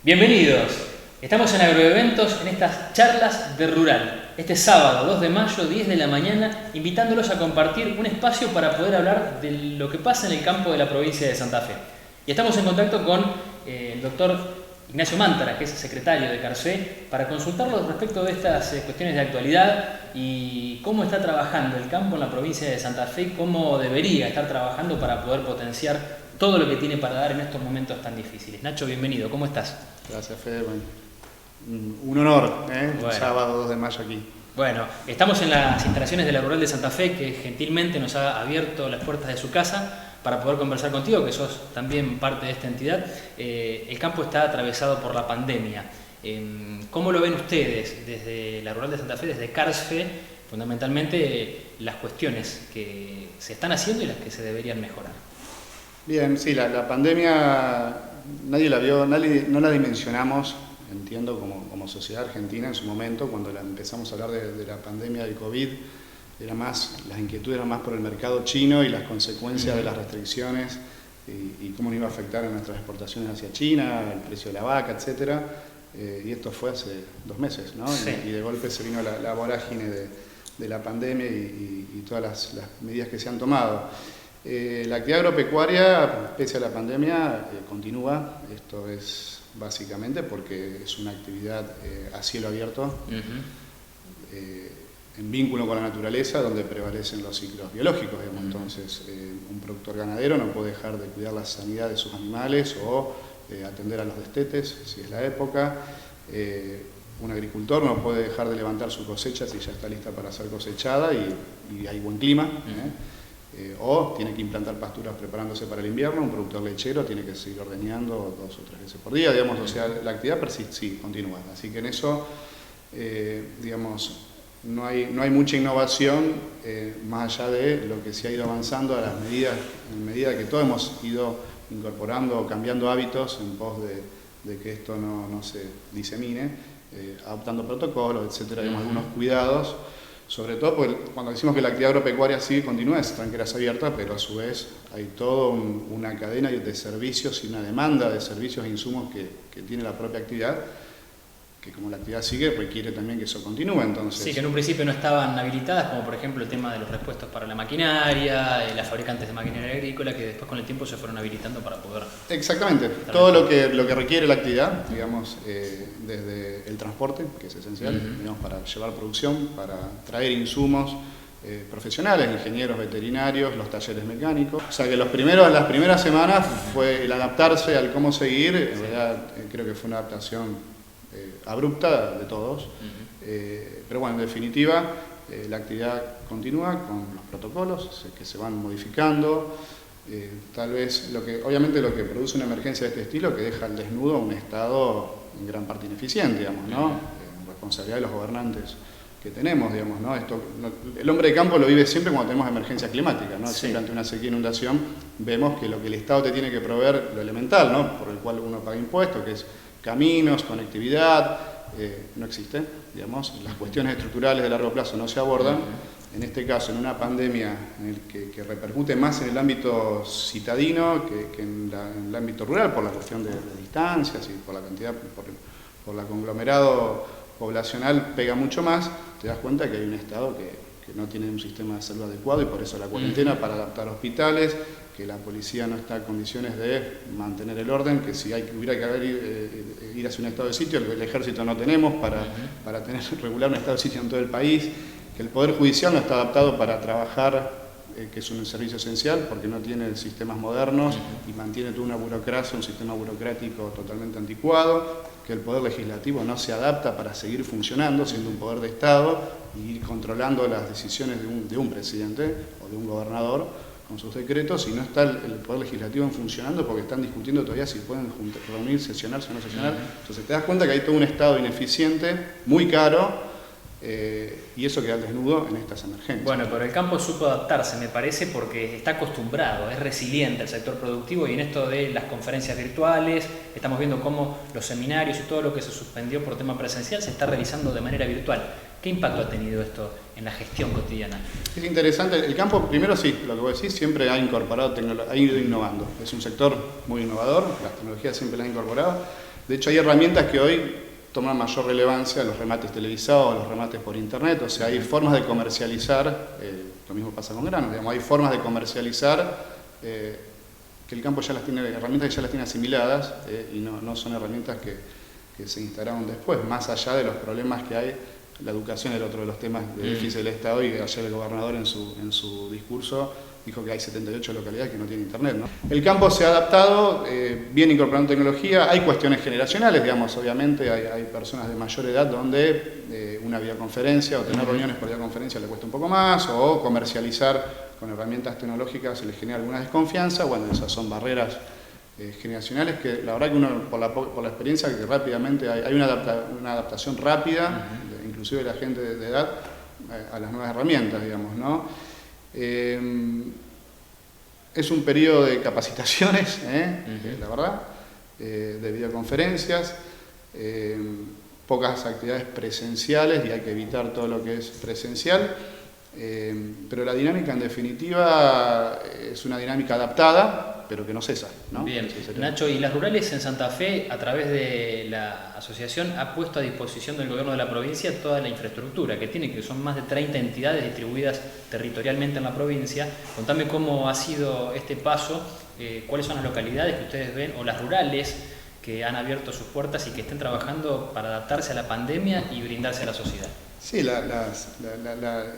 Bienvenidos. Estamos en Agroeventos en estas charlas de Rural. Este sábado 2 de mayo, 10 de la mañana, invitándolos a compartir un espacio para poder hablar de lo que pasa en el campo de la provincia de Santa Fe. Y estamos en contacto con el doctor Ignacio Mántara, que es secretario de CARSFE, para consultarlo respecto de estas cuestiones de actualidad y cómo está trabajando el campo en la provincia de Santa Fe y cómo debería estar trabajando para poder potenciar todo lo que tiene para dar en estos momentos tan difíciles. Nacho, bienvenido, ¿cómo estás? Gracias, Fede. Bueno, un honor, Bueno. Sábado 2 de mayo aquí. Bueno, estamos en las instalaciones de la Rural de Santa Fe, que gentilmente nos ha abierto las puertas de su casa para poder conversar contigo, que sos también parte de esta entidad. El campo está atravesado por la pandemia. ¿Cómo lo ven ustedes desde la Rural de Santa Fe, desde CARSFE, fundamentalmente las cuestiones que se están haciendo y las que se deberían mejorar? Bien, sí, la pandemia nadie la vio, no la dimensionamos, entiendo, como sociedad argentina en su momento, cuando empezamos a hablar de la pandemia del COVID, las inquietudes eran más por el mercado chino y las consecuencias de las restricciones y cómo nos iba a afectar a nuestras exportaciones hacia China, el precio de la vaca, etcétera. Y esto fue hace 2 meses, ¿no? Sí. Y de golpe se vino la vorágine de la pandemia y todas las medidas que se han tomado. La actividad agropecuaria, pese a la pandemia, continúa. Esto es básicamente porque es una actividad a cielo abierto, en vínculo con la naturaleza, donde prevalecen los ciclos biológicos, digamos. Entonces, un productor ganadero no puede dejar de cuidar la sanidad de sus animales o atender a los destetes, si es la época. Un agricultor no puede dejar de levantar su cosecha si ya está lista para ser cosechada y hay buen clima. O tiene que implantar pasturas preparándose para el invierno. Un productor lechero tiene que seguir ordeñando 2 o 3 veces por día, digamos. O sea, la actividad persiste, sí, continúa. Así que en eso, digamos, no hay mucha innovación, más allá de lo que se ha ido avanzando a en medida que todos hemos ido incorporando o cambiando hábitos en pos de que esto no se disemine, adoptando protocolos, etcétera, digamos, algunos cuidados. Sobre todo porque cuando decimos que la actividad agropecuaria sí continúa, es tranqueras abiertas, pero a su vez hay toda una cadena de servicios y una demanda de servicios e insumos que tiene la propia actividad, que como la actividad sigue requiere también que eso continúe. Entonces, Sí, que en un principio no estaban habilitadas, como por ejemplo el tema de los repuestos para la maquinaria, las fabricantes de maquinaria agrícola, que después con el tiempo se fueron habilitando para poder... Exactamente, todo lo que requiere la actividad, digamos, desde el transporte, que es esencial, digamos, para llevar producción, para traer insumos profesionales, ingenieros veterinarios, los talleres mecánicos. O sea que las primeras semanas fue el adaptarse al cómo seguir. En realidad creo que fue una adaptación abrupta de todos, pero bueno, en definitiva la actividad continúa con los protocolos que se van modificando. Tal vez obviamente lo que produce una emergencia de este estilo, que deja al desnudo un Estado en gran parte ineficiente, digamos, ¿no? Responsabilidad de los gobernantes que tenemos, digamos, ¿no? El hombre de campo lo vive siempre cuando tenemos emergencia climática, ¿no? Sí. Siempre ante una sequía, inundación, vemos que lo que el Estado te tiene que proveer, lo elemental, ¿no? Por el cual uno paga impuestos, que es caminos, conectividad, no existe, digamos. Las cuestiones estructurales de largo plazo no se abordan. En este caso, en una pandemia en el que repercute más en el ámbito citadino que en el ámbito rural, por la cuestión de distancias y por la cantidad, por la conglomerado poblacional pega mucho más, te das cuenta que hay un Estado que no tiene un sistema de salud adecuado y por eso la cuarentena para adaptar hospitales, que la policía no está en condiciones de mantener el orden, que si hubiera que ir hacia un estado de sitio, el ejército no tenemos para regular un estado de sitio en todo el país, que el Poder Judicial no está adaptado para trabajar, que es un servicio esencial, porque no tiene sistemas modernos y mantiene toda una burocracia, un sistema burocrático totalmente anticuado, que el Poder Legislativo no se adapta para seguir funcionando, siendo un poder de Estado, y ir controlando las decisiones de un presidente o de un gobernador con sus decretos, y no está el Poder Legislativo funcionando porque están discutiendo todavía si pueden reunir, sesionarse o no sesionar. Entonces te das cuenta que hay todo un Estado ineficiente, muy caro, y eso queda al desnudo en estas emergencias. Bueno, pero el campo supo adaptarse, me parece, porque está acostumbrado, es resiliente el sector productivo, y en esto de las conferencias virtuales, estamos viendo cómo los seminarios y todo lo que se suspendió por tema presencial se está realizando de manera virtual. ¿Qué impacto ha tenido esto en la gestión cotidiana? Es interesante, el campo, primero sí, lo que vos decís, siempre ha incorporado ha ido innovando. Es un sector muy innovador, las tecnologías siempre las ha incorporado. De hecho, hay herramientas que hoy toman mayor relevancia, los remates televisados, los remates por internet, o sea, hay formas de comercializar, lo mismo pasa con granos, digamos, hay formas de comercializar que el campo ya las tiene, herramientas que ya las tiene asimiladas y no son herramientas que se instalaron después, más allá de los problemas que hay. La educación era otro de los temas de déficit del Estado, y ayer el gobernador en su discurso dijo que hay 78 localidades que no tienen internet, ¿no? El campo se ha adaptado, viene incorporando tecnología, hay cuestiones generacionales, digamos, obviamente hay personas de mayor edad donde una videoconferencia o tener reuniones por videoconferencia le cuesta un poco más, o comercializar con herramientas tecnológicas se les genera alguna desconfianza. Bueno, esas son barreras generacionales que la verdad que uno, por la experiencia, que rápidamente hay una adaptación rápida, inclusive de la gente de edad, a las nuevas herramientas, digamos, ¿no? Es un periodo de capacitaciones, la verdad, de videoconferencias, pocas actividades presenciales y hay que evitar todo lo que es presencial, pero la dinámica en definitiva es una dinámica adaptada, pero que no cesa, ¿no? Bien, Nacho, y las rurales en Santa Fe, a través de la asociación, ha puesto a disposición del gobierno de la provincia toda la infraestructura que tiene, que son más de 30 entidades distribuidas territorialmente en la provincia. Contame cómo ha sido este paso, cuáles son las localidades que ustedes ven, o las rurales que han abierto sus puertas y que estén trabajando para adaptarse a la pandemia y brindarse a la sociedad. Sí,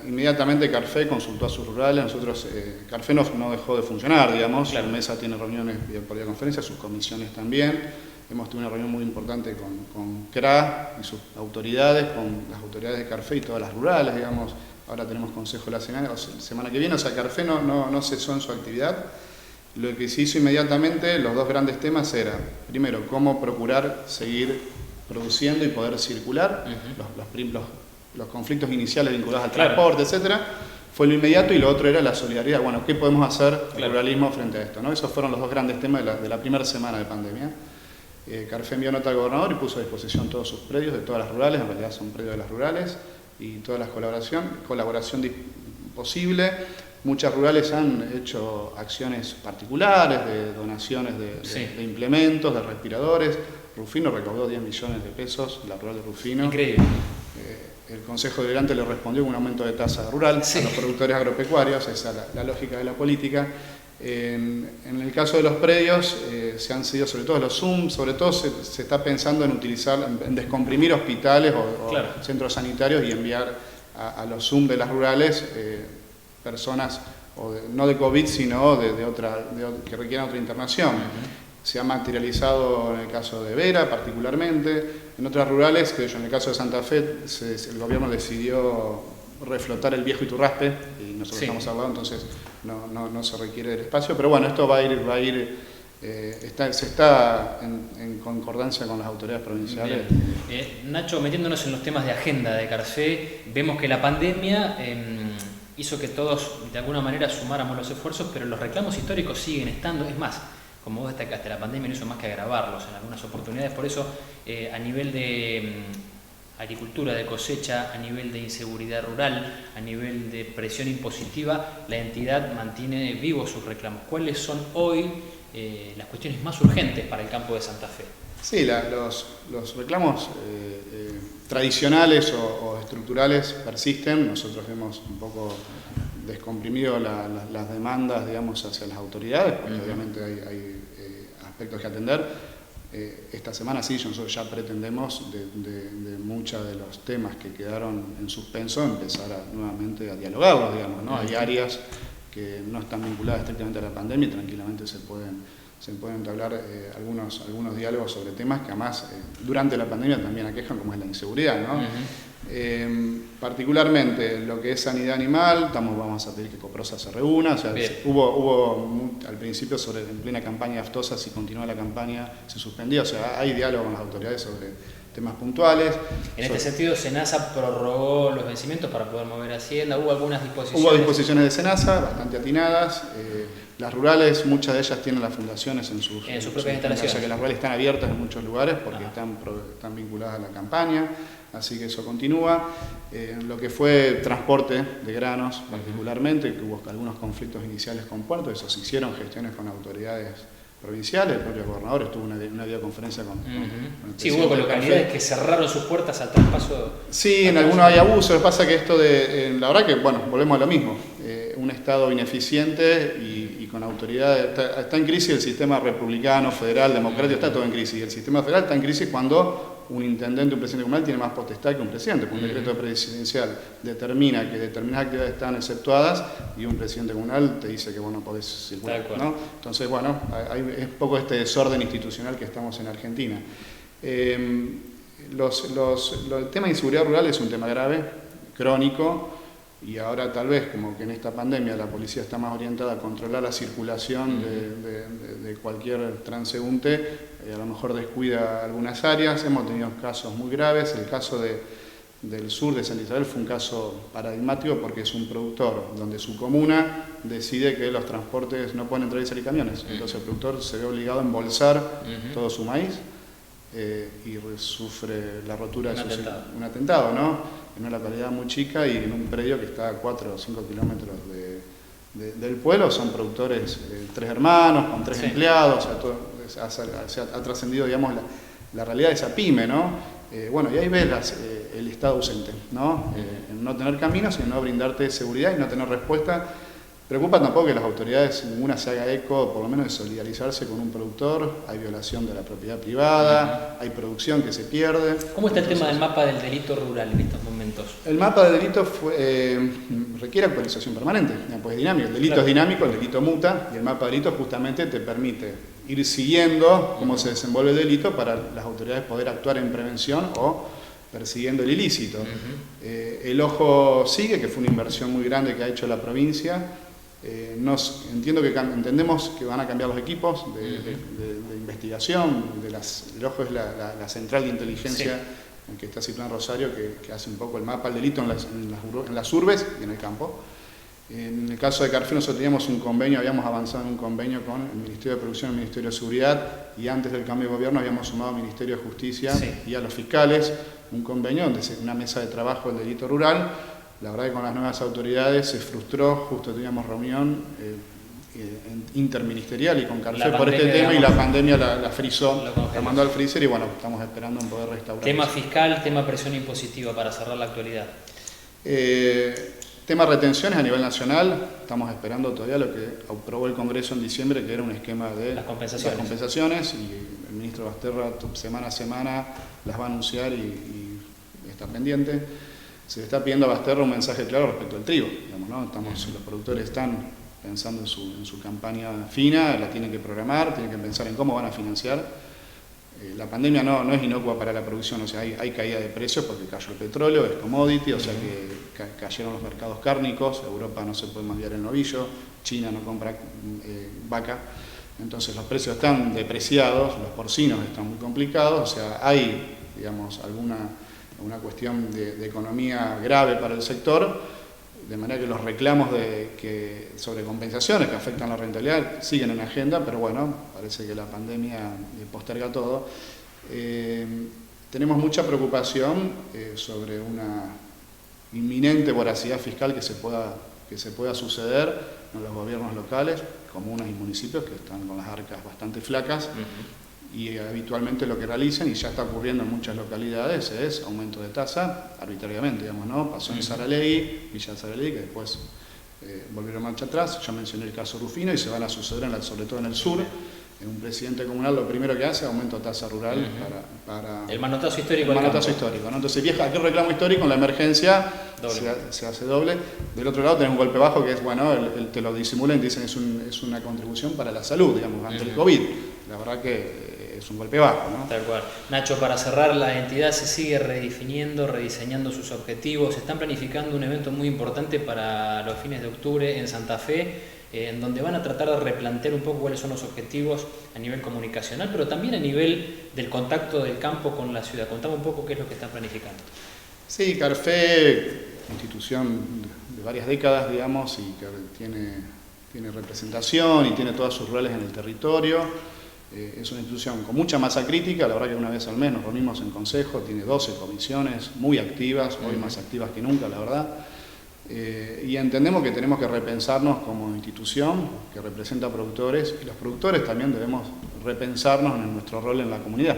inmediatamente Carfe consultó a sus rurales. Nosotros, Carfe no dejó de funcionar, digamos. Claro. La mesa tiene reuniones por videoconferencia, sus comisiones también. Hemos tenido una reunión muy importante con CRA y sus autoridades, con las autoridades de Carfe y todas las rurales, digamos. Ahora tenemos consejo la semana que viene, o sea, Carfe no cesó en su actividad. Lo que se hizo inmediatamente, los dos grandes temas eran, primero, cómo procurar seguir produciendo y poder circular, los conflictos iniciales vinculados al transporte, etcétera, fue lo inmediato, y lo otro era la solidaridad. Bueno, ¿qué podemos hacer el ruralismo frente a esto, ¿no? Esos fueron los dos grandes temas de la primera semana de pandemia. Carfe envió nota al gobernador y puso a disposición todos sus predios de todas las rurales, en realidad son predios de las rurales, y toda la colaboración posible. Muchas rurales han hecho acciones particulares de donaciones de implementos, de respiradores. Rufino recaudó 10 millones de pesos, la rural de Rufino. Increíble. El Consejo Deliberante le respondió con un aumento de tasa rural a los productores agropecuarios, esa es la lógica de la política. En el caso de los predios, se han sido sobre todo los Zoom, sobre todo se está pensando en descomprimir hospitales o centros sanitarios y enviar a los Zoom de las rurales personas no de COVID, sino que requieran otra internación. Se ha materializado en el caso de Vera particularmente. En otras rurales, en el caso de Santa Fe, el gobierno decidió reflotar el viejo Iturraspe y nosotros estamos al lado, entonces no se requiere el espacio. Pero bueno, esto se está en concordancia con las autoridades provinciales. Nacho, metiéndonos en los temas de agenda de Carfe, vemos que la pandemia hizo que todos de alguna manera sumáramos los esfuerzos, pero los reclamos históricos siguen estando. Es más, como vos destacaste, la pandemia no hizo más que agravarlos en algunas oportunidades. Por eso, a nivel de agricultura, de cosecha, a nivel de inseguridad rural, a nivel de presión impositiva, la entidad mantiene vivos sus reclamos. ¿Cuáles son hoy las cuestiones más urgentes para el campo de Santa Fe? Sí, los reclamos tradicionales o estructurales persisten. Nosotros hemos un poco descomprimido las demandas, digamos, hacia las autoridades, porque obviamente hay aspectos que atender. Esta semana sí, nosotros ya pretendemos de muchos de los temas que quedaron en suspenso empezar nuevamente a dialogarlos, digamos, ¿no? Hay áreas que no están vinculadas estrictamente a la pandemia y tranquilamente se pueden entablar algunos diálogos sobre temas que además durante la pandemia también aquejan, como es la inseguridad, ¿no? Particularmente lo que es sanidad animal, vamos a pedir que Coprosa se reúna. O sea, hubo al principio en plena campaña de aftosa, si continúa la campaña se suspendía. O sea, hay diálogo con las autoridades sobre temas puntuales. En este sentido, SENASA prorrogó los vencimientos para poder mover Hacienda. ¿Hubo algunas disposiciones? Hubo disposiciones de SENASA bastante atinadas. Las rurales, muchas de ellas tienen las fundaciones en sus propias instalaciones. O sea que las rurales están abiertas en muchos lugares porque están vinculadas a la campaña. Así que eso continúa. Lo que fue transporte de granos, particularmente, que hubo algunos conflictos iniciales con puertos, eso se hicieron gestiones con autoridades provinciales. El propio gobernador estuvo en una videoconferencia con el sí, hubo con localidades que cerraron sus puertas al traspaso. Sí, en algunos hay abuso. Lo que pasa que esto la verdad que, bueno, volvemos a lo mismo. Un Estado ineficiente y con autoridad. Está en crisis el sistema republicano, federal, democrático, está todo en crisis. Y el sistema federal está en crisis cuando un intendente, un presidente comunal tiene más potestad que un presidente, porque un decreto presidencial determina que determinadas actividades están exceptuadas y un presidente comunal te dice que vos no podés circular, ¿no? Entonces, bueno, es un poco este desorden institucional que estamos en Argentina. El tema de inseguridad rural es un tema grave, crónico, y ahora tal vez como que en esta pandemia la policía está más orientada a controlar la circulación de cualquier transeúnte, a lo mejor descuida algunas áreas. Hemos tenido casos muy graves. El caso del sur de Santa Isabel fue un caso paradigmático porque es un productor donde su comuna decide que los transportes no pueden entrar y salir camiones. Entonces el productor se ve obligado a embolsar todo su maíz y sufre la rotura de un atentado, ¿no? En una localidad muy chica y en un predio que está a 4 o 5 kilómetros del pueblo. Son productores, 3 hermanos, con 3 empleados. O sea, se ha trascendido, digamos, la realidad de esa pyme, ¿no? Bueno, y ahí ves el Estado ausente, ¿no? En no tener caminos y en no brindarte seguridad y no tener respuesta. Preocupa tampoco que las autoridades, ninguna se haga eco, por lo menos de solidarizarse con un productor. Hay violación de la propiedad privada, hay producción que se pierde. ¿Cómo está el tema del mapa del delito rural en estos momentos? El mapa del delito requiere actualización permanente, pues es dinámico. El delito es dinámico, el delito muta, y el mapa del delito justamente te permite ir siguiendo cómo se desenvuelve el delito para las autoridades poder actuar en prevención o persiguiendo el ilícito. El ojo sigue, que fue una inversión muy grande que ha hecho la provincia. Entendemos que van a cambiar los equipos de investigación. El ojo es la central de inteligencia que está situada en Rosario, que hace un poco el mapa del delito en las urbes y en el campo. En el caso de Carrefour nosotros teníamos un convenio, habíamos avanzado en un convenio con el Ministerio de Producción y el Ministerio de Seguridad, y antes del cambio de gobierno habíamos sumado al Ministerio de Justicia y a los fiscales un convenio donde una mesa de trabajo del delito rural. La verdad que con las nuevas autoridades se frustró, justo teníamos reunión interministerial y con Carrefour por este tema, y la pandemia la frizó, la mandó al freezer, y bueno, estamos esperando en poder restaurar. Tema fiscal, tema presión impositiva para cerrar la actualidad. Tema retenciones a nivel nacional, estamos esperando todavía lo que aprobó el Congreso en diciembre, que era un esquema de las compensaciones, y el ministro Basterra semana a semana las va a anunciar y está pendiente. Se le está pidiendo a Basterra un mensaje claro respecto al trigo, digamos, ¿no? Los productores están pensando en su campaña fina, la tienen que programar, tienen que pensar en cómo van a financiar. La pandemia no es inocua para la producción, o sea, hay caída de precios porque cayó el petróleo, es commodity, o sea que cayeron los mercados cárnicos. Europa no se puede más enviar el novillo, China no compra vaca, entonces los precios están depreciados, los porcinos están muy complicados, o sea, hay, digamos, alguna cuestión de economía grave para el sector, de manera que los reclamos sobre compensaciones que afectan la rentabilidad siguen en agenda, pero bueno, parece que la pandemia posterga todo. Tenemos mucha preocupación sobre una inminente voracidad fiscal que se pueda suceder en los gobiernos locales, comunas y municipios que están con las arcas bastante flacas. Y habitualmente lo que realizan, y ya está ocurriendo en muchas localidades, es aumento de tasa arbitrariamente, digamos, ¿no? Pasó en Saralegui, Villa Saralegui, que después volvieron marcha atrás. Ya mencioné el caso Rufino y se van a suceder sobre todo en el sur. Un presidente comunal lo primero que hace es aumento de tasa rural para el manotazo histórico. El manotazo histórico, ¿no? Entonces, aquel reclamo histórico en la emergencia se hace doble. Del otro lado tenés un golpe bajo que es, bueno, te lo disimulan y dicen es una contribución para la salud, digamos, ante el COVID. La verdad que es un golpe bajo, ¿no? Tal cual. Nacho, para cerrar, la entidad se sigue redefiniendo, rediseñando sus objetivos. Están planificando un evento muy importante para los fines de octubre en Santa Fe, en donde van a tratar de replantear un poco cuáles son los objetivos a nivel comunicacional, pero también a nivel del contacto del campo con la ciudad. Contame un poco qué es lo que están planificando. Sí, Carfe, institución de varias décadas, digamos, y que tiene representación y tiene todas sus roles en el territorio. Es una institución con mucha masa crítica, la verdad que una vez al mes nos reunimos en consejo, tiene 12 comisiones muy activas, hoy más activas que nunca, la verdad. y entendemos que tenemos que repensarnos como institución que representa a productores, y los productores también debemos repensarnos en nuestro rol en la comunidad.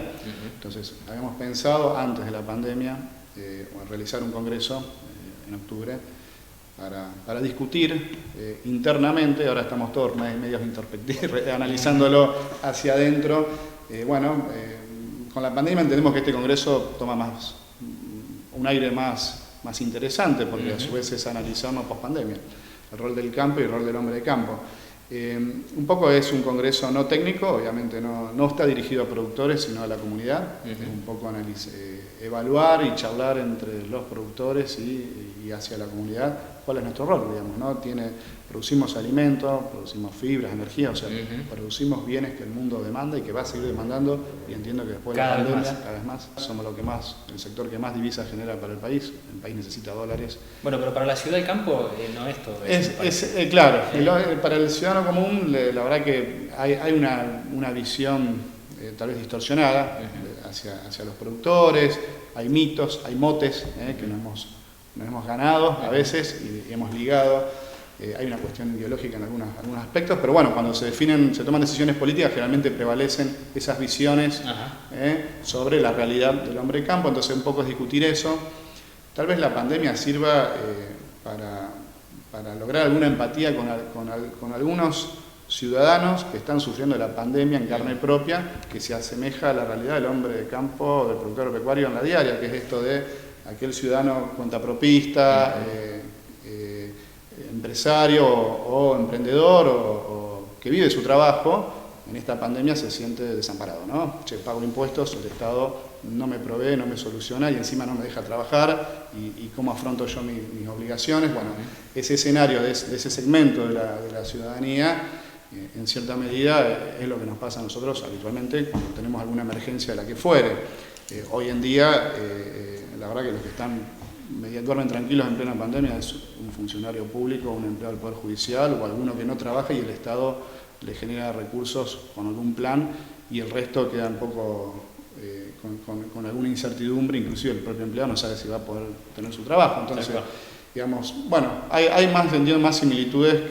Entonces, habíamos pensado antes de la pandemia realizar un congreso en octubre para discutir internamente. Ahora estamos todos medios introspectivos, analizándolo hacia adentro. Con la pandemia entendemos que este congreso toma un aire más interesante, porque a su vez es analizarnos post-pandemia, el rol del campo y el rol del hombre de campo. Un poco es un congreso no técnico, obviamente no está dirigido a productores, sino a la comunidad. Es un poco evaluar y charlar entre los productores y hacia la comunidad cuál es nuestro rol, digamos, ¿no? Producimos alimentos, producimos fibras, energía, o sea, producimos bienes que el mundo demanda y que va a seguir demandando, y entiendo que después de la pandemia, cada vez más, somos el sector que más divisas genera para el país necesita dólares. Bueno, pero para la ciudad del campo no es todo eso. Claro, para el ciudadano común, la verdad que hay una visión tal vez distorsionada hacia los productores, hay mitos, hay motes que nos hemos ganado a veces y hemos ligado. Hay una cuestión ideológica en algunos aspectos, pero bueno, cuando se toman decisiones políticas, generalmente prevalecen esas visiones sobre la realidad del hombre de campo. Entonces, un poco es discutir eso. Tal vez la pandemia sirva para lograr alguna empatía con algunos ciudadanos que están sufriendo la pandemia en carne propia, que se asemeja a la realidad del hombre de campo, del productor agropecuario en la diaria, que es esto de aquel ciudadano cuentapropista, empresario o emprendedor o que vive su trabajo. En esta pandemia se siente desamparado, ¿no? Pago impuestos, el Estado no me provee, no me soluciona y encima no me deja trabajar, y cómo afronto yo mis obligaciones. Bueno, ese escenario de ese segmento de la ciudadanía, en cierta medida, es lo que nos pasa a nosotros habitualmente cuando tenemos alguna emergencia de la que fuere. Hoy en día, la verdad que los que duermen tranquilos en plena pandemia es un funcionario público, un empleado del Poder Judicial o alguno que no trabaja y el Estado le genera recursos con algún plan, y el resto queda un poco con alguna incertidumbre, inclusive el propio empleado no sabe si va a poder tener su trabajo. Entonces, digamos, bueno, hay más similitudes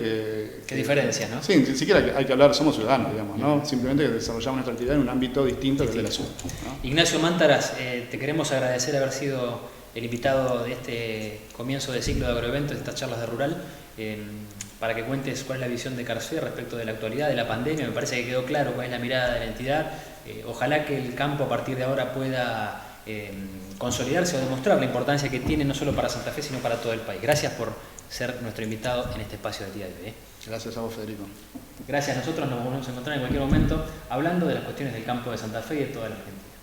que diferencias, ¿no? Sí, ni siquiera hay que hablar, somos ciudadanos, digamos, ¿no? Simplemente que desarrollamos nuestra actividad en un ámbito distinto del de la ciudad, ¿no? Ignacio Mántaras, te queremos agradecer haber sido el invitado de este comienzo de ciclo de agroeventos, de estas charlas de Rural, para que cuentes cuál es la visión de Carce respecto de la actualidad, de la pandemia. Me parece que quedó claro cuál es la mirada de la entidad. Ojalá que el campo a partir de ahora pueda consolidarse o demostrar la importancia que tiene no solo para Santa Fe, sino para todo el país. Gracias por ser nuestro invitado en este espacio del día de hoy. Gracias a vos, Federico. Gracias. Nosotros nos volvemos a encontrar en cualquier momento hablando de las cuestiones del campo de Santa Fe y de toda la gente.